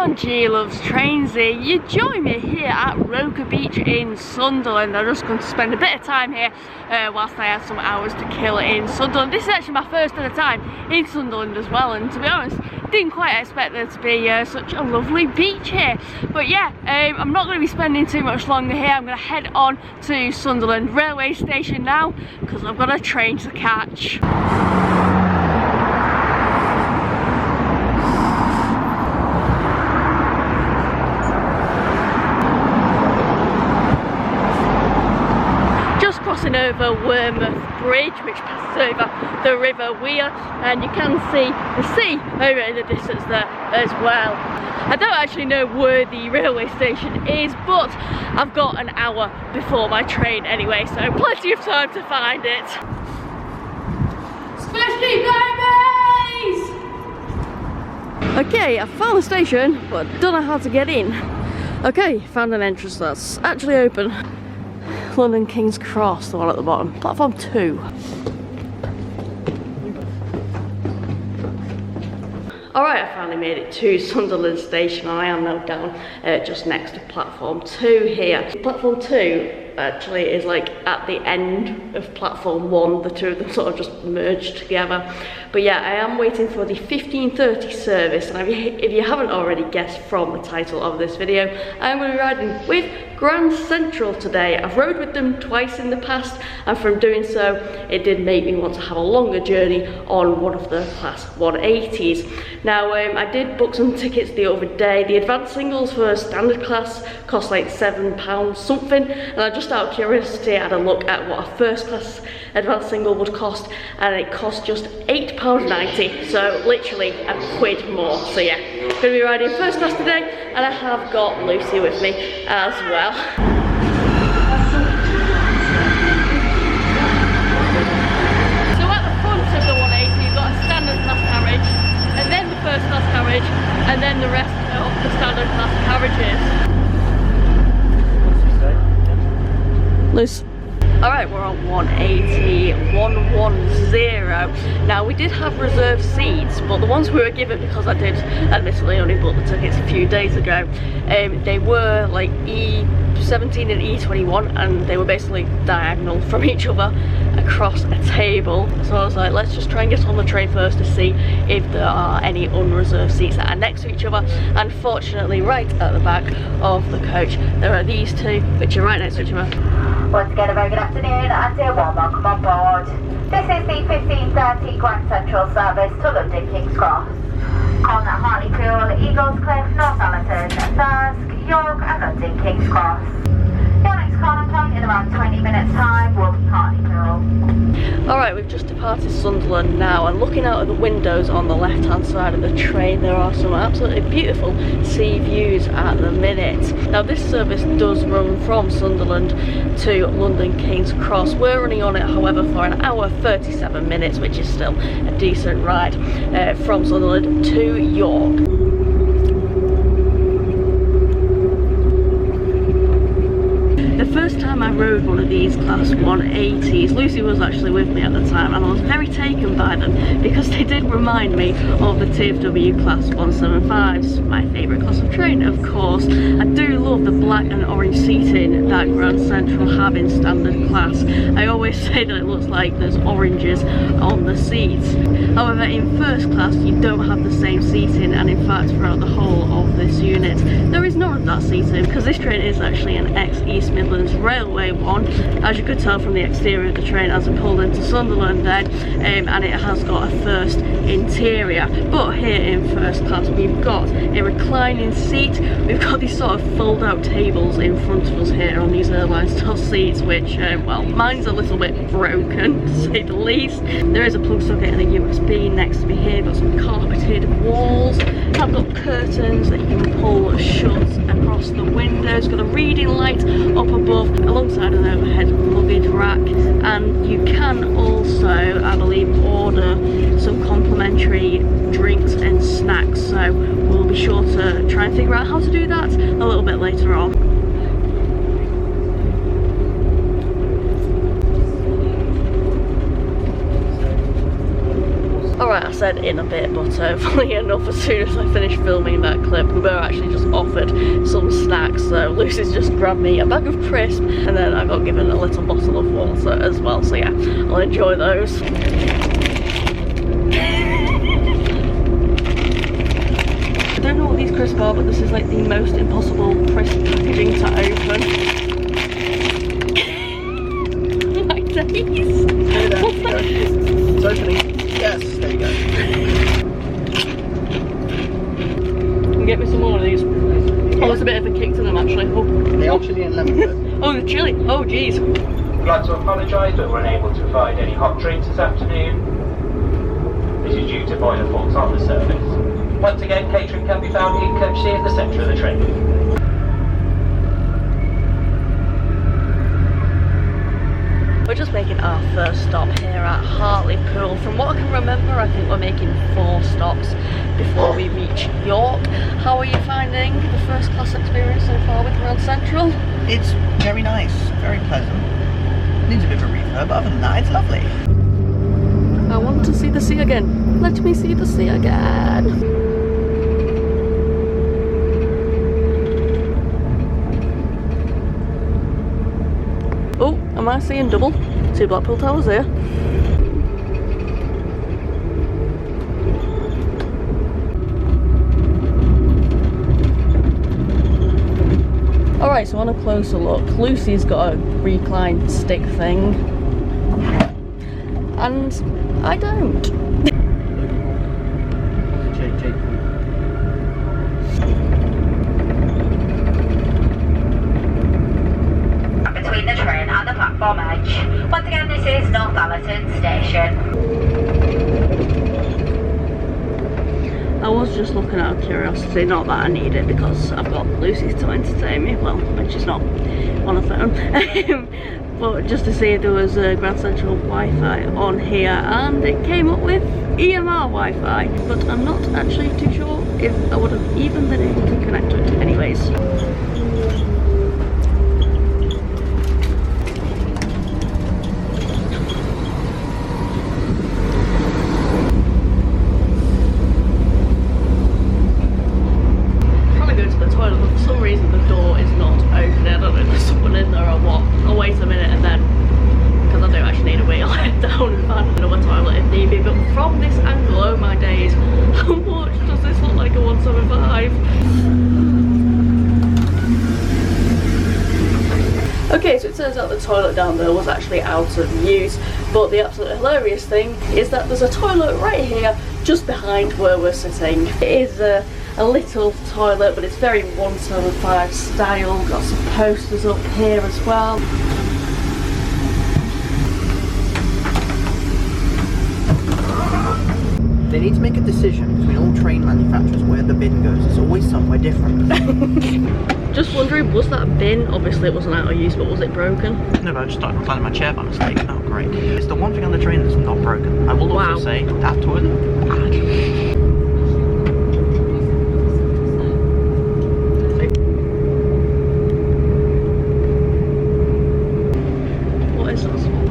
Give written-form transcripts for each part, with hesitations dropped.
on G-Loves Trainsy, you join me here at Roker Beach in Sunderland. I'm just going to spend a bit of time here whilst I have some hours to kill in Sunderland. This is actually my first ever time in Sunderland as well, and to be honest, didn't quite expect there to be such a lovely beach here. But yeah, I'm not going to be spending too much longer here. I'm going to head on to Sunderland railway station now because I've got a train to catch. Crossing over Wearmouth Bridge, which passes over the River Wear, and you can see the sea over in the distance there as well. I don't actually know where the railway station is, but I've got an hour before my train anyway, so plenty of time to find it. Especially babies! Okay, I found the station, but don't know how to get in. Okay, found an entrance that's actually open. London King's Cross, the one at the bottom, platform 2. Alright, I finally made it to Sunderland Station. I am now down just next to platform 2 here. Platform 2 actually is like at the end of platform 1, the two of them sort of just merged together. But yeah, I am waiting for the 15:30 service, and if you haven't already guessed from the title of this video, I'm going to be riding with Grand Central today. I've rode with them twice in the past, and from doing so, it did make me want to have a longer journey on one of the Class 180s. Now, I did book some tickets the other day. The advanced singles for standard class cost like £7 something, and I just out of curiosity had a look at what a first class advanced single would cost, and it cost just £8.90, so literally a quid more. So yeah, going to be riding first class today, and I have got Lucy with me as well. So at the front of the 180 you've got a standard class carriage, and then the first class carriage, and then the rest of the standard class carriages. Loose. Alright, we're on 180, 110. Now, we did have reserved seats, but the ones we were given, because I did admittedly only bought the tickets a few days ago, they were like E17 and E21, and they were basically diagonal from each other across a table. So I was like, let's just try and get on the train first to see if there are any unreserved seats that are next to each other. And fortunately, right at the back of the coach, there are these two, which are right next to each other. Once again, a very good afternoon and a warm welcome on board. This is the 15:30 Grand Central service to London King's Cross. On Hartlepool, Eagles Cliff, Northallerton, Thirsk, York and London King's Cross. Your next corner point in around 20 minutes time will be Hartlepool. Alright, we've just departed Sunderland now, and looking out of the windows on the left hand side of the train, there are some absolutely beautiful sea views at the minute. Now, this service does run from Sunderland to London King's Cross. We're running on it, however, for an hour 37 minutes, which is still a decent ride from Sunderland to York. The first time I rode one of these Class 180s, Lucy was actually with me at the time, and I was very taken by them because they did remind me of the TFW Class 175s, my favourite class of train, of course. I do love the black and orange seating that Grand Central have in standard class. I always say that it looks like there's oranges on the seats. However, in first class you don't have the same seating, and in fact throughout the whole of this unit there is none of that seating, because this train is actually an ex-East Midlands Railway one, as you could tell from the exterior of the train as I pulled into Sunderland then, and it has got a first interior. But here in first class we've got a reclining seat, we've got these sort of fold out tables in front of us here on these airline style seats, which well, mine's a little bit broken to say the least. There is a plug socket and a USB next to me here, got some carpeted walls, I've got curtains that you can pull shut across the windows, got a reading light up above alongside an overhead luggage rack, and you can also, I believe, order some complimentary drinks and snacks, so we'll be sure to try and figure out how to do that a little bit later on. Alright, I said in a bit, but funny enough, as soon as I finished filming that clip, we were actually just offered some snacks. So Lucy's just grabbed me a bag of crisps, and then I got given a little bottle of water as well. So yeah, I'll enjoy those. I don't know what these crisps are, but this is like the most impossible crisp packaging to open. My days! What's that? It's opening. Yes, there you go. Can you get me some more of these? Oh, there's a bit of a kick to them actually. Oh. They are chili and lemon. Oh, the chili. Oh, jeez. We'd like to apologise that we're unable to provide any hot drinks this afternoon. This is due to boiler faults on the service. Once again, catering can be found in courtesy at the centre of the train. We're just making our first stop here at Hartlepool. From what I can remember, I think we're making 4 stops before we reach York. How are you finding the first class experience so far with Grand Central? It's very nice, very pleasant. Needs a bit of a refurb, but other than that, it's lovely. I want to see the sea again. Let me see the sea again. Oh, am I seeing double? 2 Blackpool Towers here. Alright, so on a closer look, Lucy's got a recline stick thing. And I don't. Between the train and the platform edge. Once again, this is North Allerton Station. I was just looking out of curiosity, not that I need it because I've got Lucy to entertain me, well, when she's not on a phone. But just to see if there was a Grand Central Wi-Fi on here, and it came up with EMR Wi-Fi, but I'm not actually too sure if I would have even been able to connect to it anyways. Okay, so it turns out the toilet down there was actually out of use, but the absolutely hilarious thing is that there's a toilet right here just behind where we're sitting. It is a little toilet, but it's very 175 style. Got some posters up here as well. They need to make a decision between all train manufacturers where the bin goes. It's always somewhere different. Just wondering, was that bin, obviously it wasn't out of use, but was it broken? No, but I just started reclining my chair by mistake. Oh, great. It's the one thing on the train that's not broken. I will also say, that toilet, bad. What is that smell?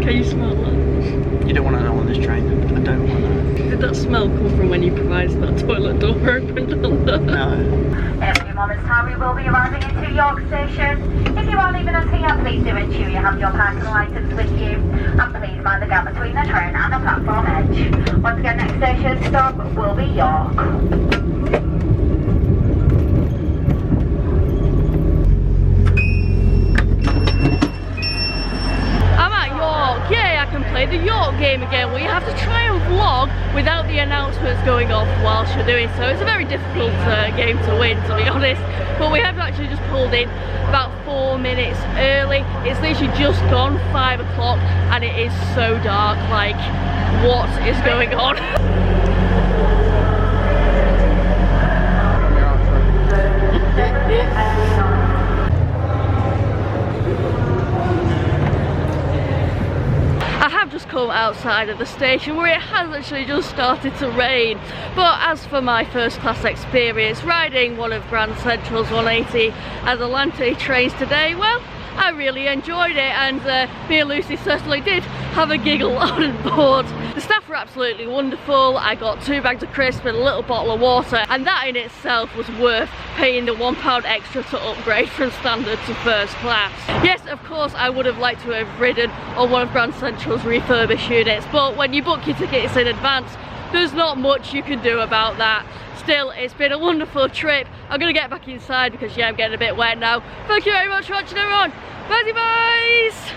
Can you smell that? You don't want to know on this train. I don't want to know. Did that smell come from when you pried that toilet door open on there? No. In a few moments' time, we will be arriving into York Station. If you are leaving us here, please do ensure you have your personal items with you. And please mind the gap between the train and the platform edge. Once again, next station stop will be York. Yay, I can play the York game again, where you have to try and vlog without the announcements going off whilst you're doing so. It's a very difficult game to win, to be honest, but we have actually just pulled in about 4 minutes early. It's literally just gone 5 o'clock and it is so dark, like, what is going on? I have just come outside of the station where it has actually just started to rain, but as for my first class experience riding one of Grand Central's 180 Adelante trains today, well, I really enjoyed it, and me and Lucy certainly did have a giggle on board. The staff were absolutely wonderful. I got 2 bags of crisps and a little bottle of water, and that in itself was worth paying the £1 extra to upgrade from standard to first class. Yes, of course I would have liked to have ridden on one of Grand Central's refurbished units, but when you book your tickets in advance, there's not much you can do about that. Still, it's been a wonderful trip. I'm gonna get back inside because yeah, I'm getting a bit wet now. Thank you very much for watching, everyone. Bye, boys.